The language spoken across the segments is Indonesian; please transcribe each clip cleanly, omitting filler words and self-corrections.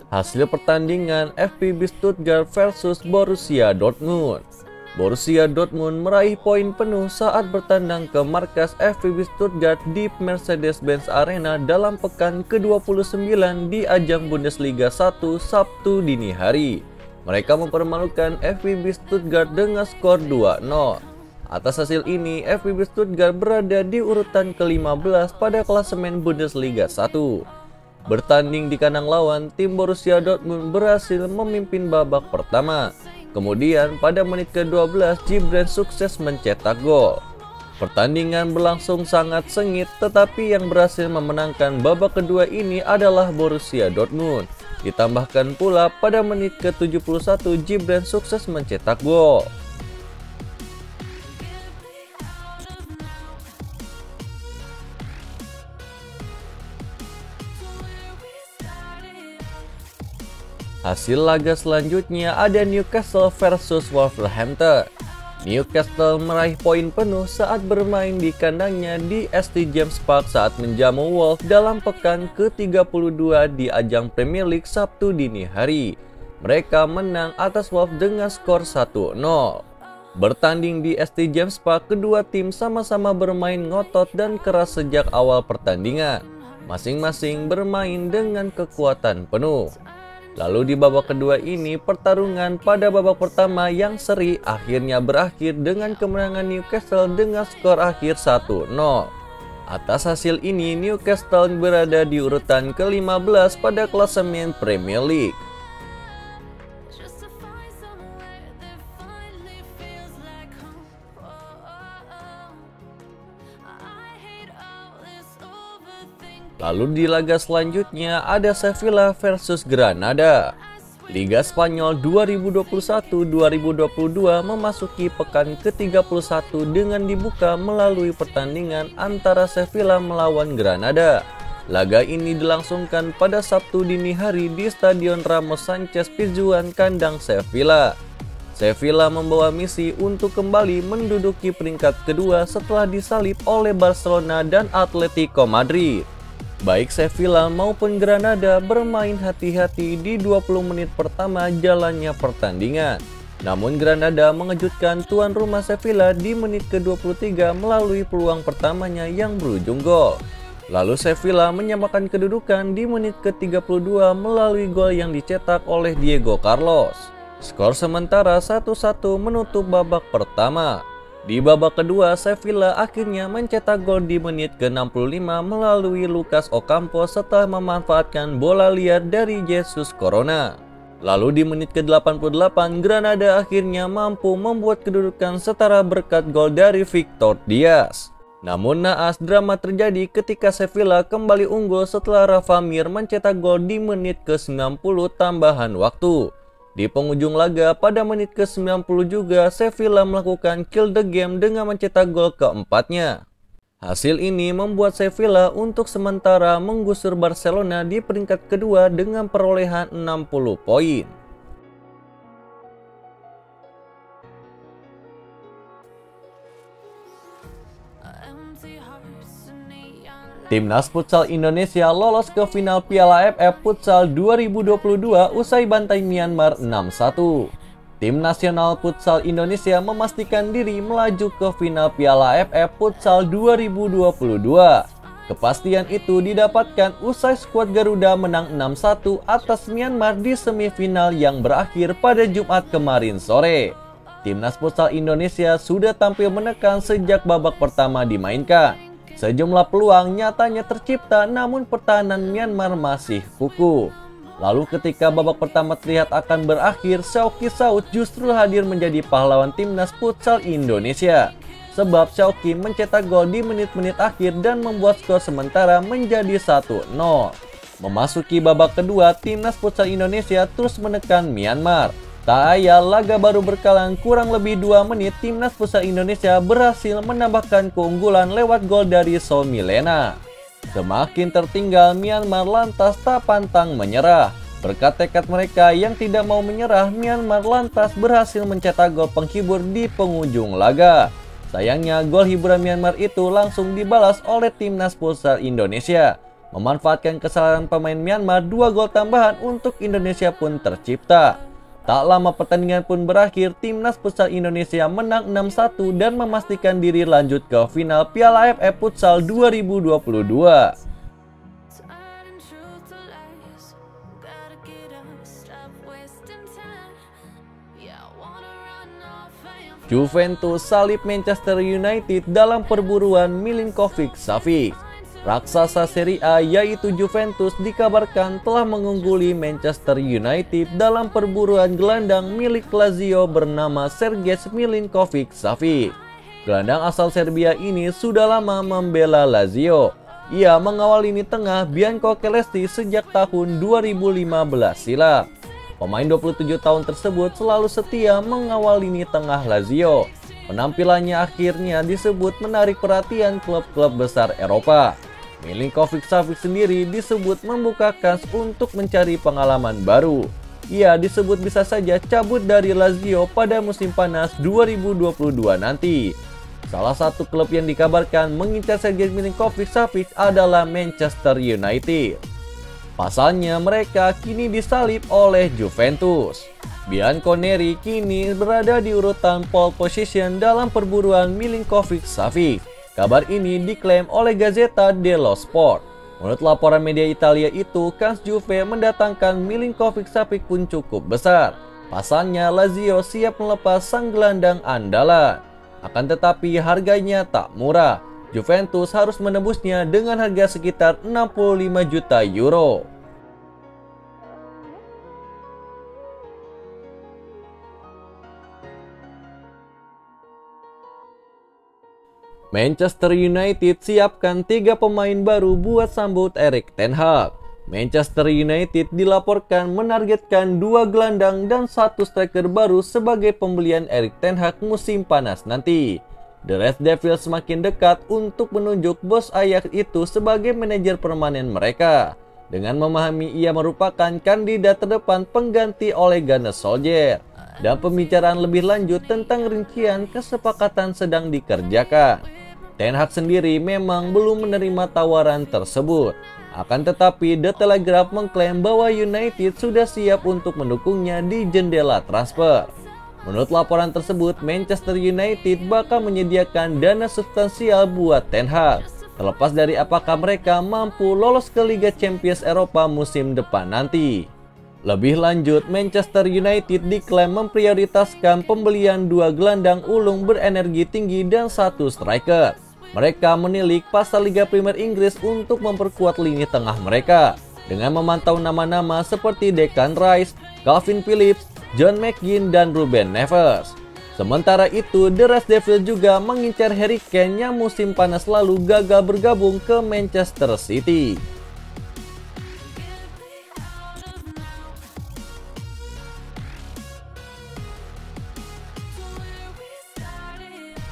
Hasil pertandingan FVB Stuttgart versus Borussia Dortmund. Borussia Dortmund meraih poin penuh saat bertandang ke markas FVB Stuttgart di Mercedes-Benz Arena dalam pekan ke-29 di ajang Bundesliga 1 Sabtu dini hari. Mereka mempermalukan FVB Stuttgart dengan skor 2-0. Atas hasil ini, FVB Stuttgart berada di urutan ke-15 pada klasemen Bundesliga 1. Bertanding di kandang lawan, tim Borussia Dortmund berhasil memimpin babak pertama. Kemudian pada menit ke-12, Gibran sukses mencetak gol. Pertandingan berlangsung sangat sengit, tetapi yang berhasil memenangkan babak kedua ini adalah Borussia Dortmund. Ditambahkan pula pada menit ke-71, Gibran sukses mencetak gol. Hasil laga selanjutnya ada Newcastle versus Wolverhampton. Newcastle meraih poin penuh saat bermain di kandangnya di St James Park saat menjamu Wolves dalam pekan ke-32 di ajang Premier League Sabtu dini hari. Mereka menang atas Wolves dengan skor 1-0. Bertanding di St James Park, kedua tim sama-sama bermain ngotot dan keras sejak awal pertandingan. Masing-masing bermain dengan kekuatan penuh. Lalu di babak kedua ini, pertarungan pada babak pertama yang seri akhirnya berakhir dengan kemenangan Newcastle dengan skor akhir 1-0. Atas hasil ini, Newcastle berada di urutan ke-15 pada klasemen Premier League. Lalu di laga selanjutnya ada Sevilla versus Granada. Liga Spanyol 2021-2022 memasuki pekan ke-31 dengan dibuka melalui pertandingan antara Sevilla melawan Granada. Laga ini dilangsungkan pada Sabtu dini hari di Stadion Ramos Sanchez Pizjuan kandang Sevilla. Sevilla membawa misi untuk kembali menduduki peringkat kedua setelah disalip oleh Barcelona dan Atletico Madrid. Baik Sevilla maupun Granada bermain hati-hati di 20 menit pertama jalannya pertandingan. Namun Granada mengejutkan tuan rumah Sevilla di menit ke-23 melalui peluang pertamanya yang berujung gol. Lalu Sevilla menyamakan kedudukan di menit ke-32 melalui gol yang dicetak oleh Diego Carlos. Skor sementara 1-1 menutup babak pertama. Di babak kedua, Sevilla akhirnya mencetak gol di menit ke-65 melalui Lucas Ocampo setelah memanfaatkan bola liar dari Jesus Corona. Lalu di menit ke-88, Granada akhirnya mampu membuat kedudukan setara berkat gol dari Victor Diaz. Namun naas drama terjadi ketika Sevilla kembali unggul setelah Rafa Mir mencetak gol di menit ke-90 tambahan waktu. Di penghujung laga pada menit ke-90 juga Sevilla melakukan kill the game dengan mencetak gol keempatnya. Hasil ini membuat Sevilla untuk sementara menggusur Barcelona di peringkat kedua dengan perolehan 60 poin. Timnas Futsal Indonesia lolos ke final Piala AFF Futsal 2022 usai bantai Myanmar 6-1. Tim nasional Futsal Indonesia memastikan diri melaju ke final Piala AFF Futsal 2022. Kepastian itu didapatkan usai skuad Garuda menang 6-1 atas Myanmar di semifinal yang berakhir pada Jumat kemarin sore. Timnas Futsal Indonesia sudah tampil menekan sejak babak pertama dimainkan. Sejumlah peluang nyatanya tercipta, namun pertahanan Myanmar masih kukuh. Lalu ketika babak pertama terlihat akan berakhir, Syauqi Saud justru hadir menjadi pahlawan Timnas Futsal Indonesia. Sebab Syauqi mencetak gol di menit-menit akhir dan membuat skor sementara menjadi 1-0. Memasuki babak kedua, Timnas Futsal Indonesia terus menekan Myanmar. Tak ayal laga baru berkalang kurang lebih 2 menit, Timnas Futsal Indonesia berhasil menambahkan keunggulan lewat gol dari Sol Milena. Semakin tertinggal, Myanmar lantas tak pantang menyerah. Berkat tekad mereka yang tidak mau menyerah, Myanmar lantas berhasil mencetak gol penghibur di penghujung laga. Sayangnya, gol hiburan Myanmar itu langsung dibalas oleh timnas futsal Indonesia. Memanfaatkan kesalahan pemain Myanmar, 2 gol tambahan untuk Indonesia pun tercipta. Tak lama pertandingan pun berakhir, timnas futsal Indonesia menang 6-1 dan memastikan diri lanjut ke final Piala AFF Futsal 2022. Juventus salib Manchester United dalam perburuan Milinkovic-Savic. Raksasa Serie A yaitu Juventus dikabarkan telah mengungguli Manchester United dalam perburuan gelandang milik Lazio bernama Sergej Milinkovic-Savic. Gelandang asal Serbia ini sudah lama membela Lazio. Ia mengawal lini tengah Bianco Celesti sejak tahun 2015 silam. Pemain 27 tahun tersebut selalu setia mengawal lini tengah Lazio. Penampilannya akhirnya disebut menarik perhatian klub-klub besar Eropa. Milinkovic-Savic sendiri disebut membuka kans untuk mencari pengalaman baru. Ia disebut bisa saja cabut dari Lazio pada musim panas 2022 nanti. Salah satu klub yang dikabarkan mengincar Sergej Milinkovic-Savic adalah Manchester United. Pasalnya mereka kini disalib oleh Juventus. Bianconeri kini berada di urutan pole position dalam perburuan Milinkovic-Savic. Kabar ini diklaim oleh Gazzetta dello Sport. Menurut laporan media Italia itu, kans Juve mendatangkan Milinkovic-Savic pun cukup besar. Pasalnya Lazio siap melepas sang gelandang andalan. Akan tetapi harganya tak murah. Juventus harus menebusnya dengan harga sekitar 65 juta euro. Manchester United siapkan 3 pemain baru buat sambut Erik ten Hag. Manchester United dilaporkan menargetkan 2 gelandang dan 1 striker baru sebagai pembelian Erik ten Hag musim panas nanti. The Red Devils semakin dekat untuk menunjuk bos Ajax itu sebagai manajer permanen mereka. Dengan memahami ia merupakan kandidat terdepan pengganti Ole Gunnar Solskjaer. Dan pembicaraan lebih lanjut tentang rincian kesepakatan sedang dikerjakan. Ten Hag sendiri memang belum menerima tawaran tersebut. Akan tetapi The Telegraph mengklaim bahwa United sudah siap untuk mendukungnya di jendela transfer. Menurut laporan tersebut, Manchester United bakal menyediakan dana substansial buat Ten Hag, terlepas dari apakah mereka mampu lolos ke Liga Champions Eropa musim depan nanti. Lebih lanjut, Manchester United diklaim memprioritaskan pembelian 2 gelandang ulung berenergi tinggi dan 1 striker. Mereka menilik pasar Liga Premier Inggris untuk memperkuat lini tengah mereka, dengan memantau nama-nama seperti Declan Rice, Calvin Phillips, John McGinn, dan Ruben Neves. Sementara itu, The Red Devils juga mengincar Harry Kane yang musim panas lalu gagal bergabung ke Manchester City.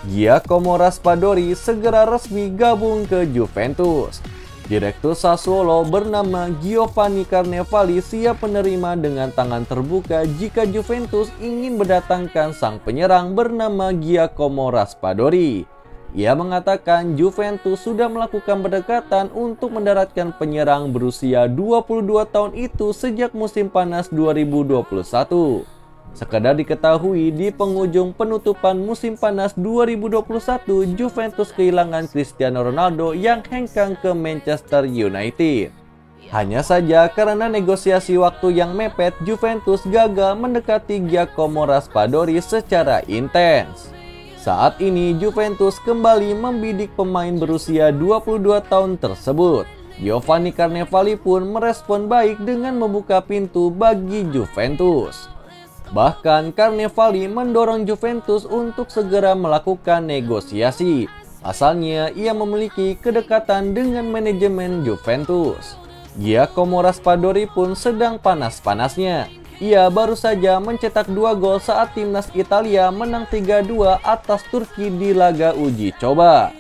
Giacomo Raspadori segera resmi gabung ke Juventus. Direktur Sassuolo bernama Giovanni Carnevali siap menerima dengan tangan terbuka jika Juventus ingin mendatangkan sang penyerang bernama Giacomo Raspadori. Ia mengatakan Juventus sudah melakukan pendekatan untuk mendaratkan penyerang berusia 22 tahun itu sejak musim panas 2021. Sekadar diketahui, di penghujung penutupan musim panas 2021, Juventus kehilangan Cristiano Ronaldo yang hengkang ke Manchester United. Hanya saja karena negosiasi waktu yang mepet, Juventus gagal mendekati Giacomo Raspadori secara intens. Saat ini Juventus kembali membidik pemain berusia 22 tahun tersebut. Giovanni Carnevali pun merespon baik dengan membuka pintu bagi Juventus. Bahkan Carnevali mendorong Juventus untuk segera melakukan negosiasi. Pasalnya ia memiliki kedekatan dengan manajemen Juventus. Giacomo Raspadori pun sedang panas-panasnya. Ia baru saja mencetak 2 gol saat timnas Italia menang 3-2 atas Turki di laga uji coba.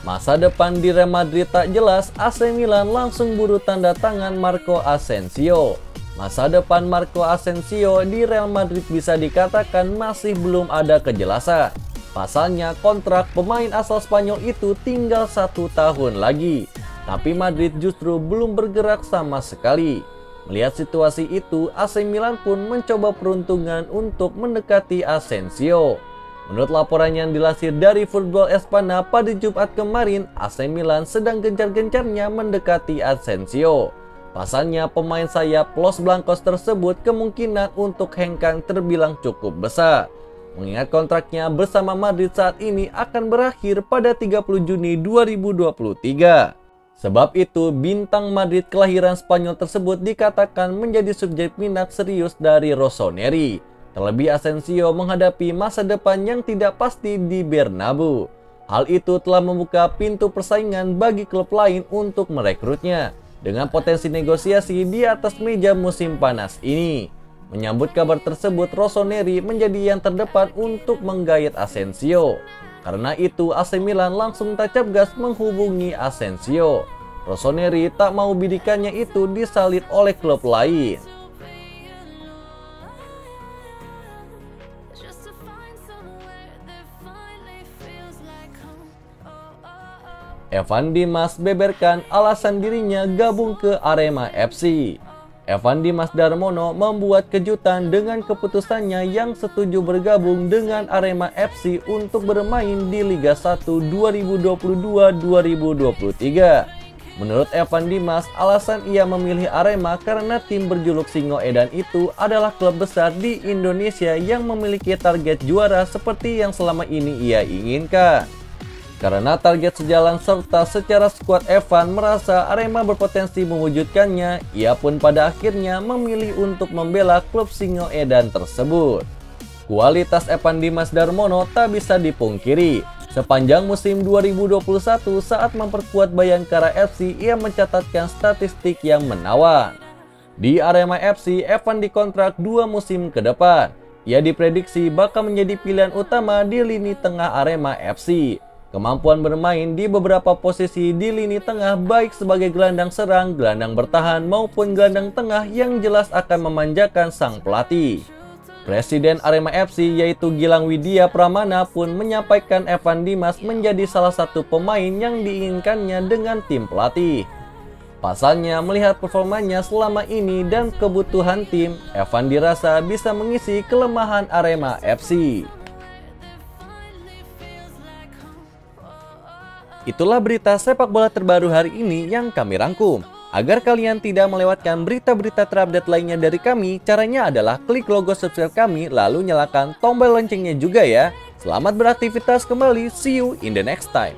Masa depan di Real Madrid tak jelas, AC Milan langsung buru tanda tangan Marco Asensio. Masa depan Marco Asensio di Real Madrid bisa dikatakan masih belum ada kejelasan. Pasalnya kontrak pemain asal Spanyol itu tinggal 1 tahun lagi. Tapi Madrid justru belum bergerak sama sekali. Melihat situasi itu, AC Milan pun mencoba peruntungan untuk mendekati Asensio. Menurut laporan yang dilansir dari Football Espana pada Jumat kemarin, AC Milan sedang gencar-gencarnya mendekati Asensio. Pasalnya pemain sayap Los Blancos tersebut kemungkinan untuk hengkang terbilang cukup besar. Mengingat kontraknya bersama Madrid saat ini akan berakhir pada 30 Juni 2023. Sebab itu, bintang Madrid kelahiran Spanyol tersebut dikatakan menjadi subjek minat serius dari Rossoneri. Terlebih Asensio menghadapi masa depan yang tidak pasti di Bernabeu. Hal itu telah membuka pintu persaingan bagi klub lain untuk merekrutnya, dengan potensi negosiasi di atas meja musim panas ini. Menyambut kabar tersebut, Rossoneri menjadi yang terdepan untuk menggait Asensio. Karena itu, AC Milan langsung tancap gas menghubungi Asensio. Rossoneri tak mau bidikannya itu disalib oleh klub lain. Evan Dimas beberkan alasan dirinya gabung ke Arema FC. Evan Dimas Darmono membuat kejutan dengan keputusannya yang setuju bergabung dengan Arema FC untuk bermain di Liga 1 2022-2023. Menurut Evan Dimas, alasan ia memilih Arema karena tim berjuluk Singo Edan itu adalah klub besar di Indonesia yang memiliki target juara seperti yang selama ini ia inginkan. Karena target sejalan serta secara skuad, Evan merasa Arema berpotensi mewujudkannya. Ia pun pada akhirnya memilih untuk membela klub Singo Edan tersebut. Kualitas Evan Dimas Darmono tak bisa dipungkiri. Sepanjang musim 2021 saat memperkuat Bayangkara FC, ia mencatatkan statistik yang menawan. Di Arema FC, Evan dikontrak 2 musim ke depan. Ia diprediksi bakal menjadi pilihan utama di lini tengah Arema FC. Kemampuan bermain di beberapa posisi di lini tengah baik sebagai gelandang serang, gelandang bertahan maupun gelandang tengah yang jelas akan memanjakan sang pelatih. Presiden Arema FC yaitu Gilang Widya Pramana pun menyampaikan Evan Dimas menjadi salah satu pemain yang diinginkannya dengan tim pelatih. Pasalnya melihat performanya selama ini dan kebutuhan tim, Evan dirasa bisa mengisi kelemahan Arema FC. Itulah berita sepak bola terbaru hari ini yang kami rangkum. Agar kalian tidak melewatkan berita-berita terupdate lainnya dari kami, caranya adalah klik logo subscribe kami lalu nyalakan tombol loncengnya juga ya. Selamat beraktivitas kembali, see you in the next time.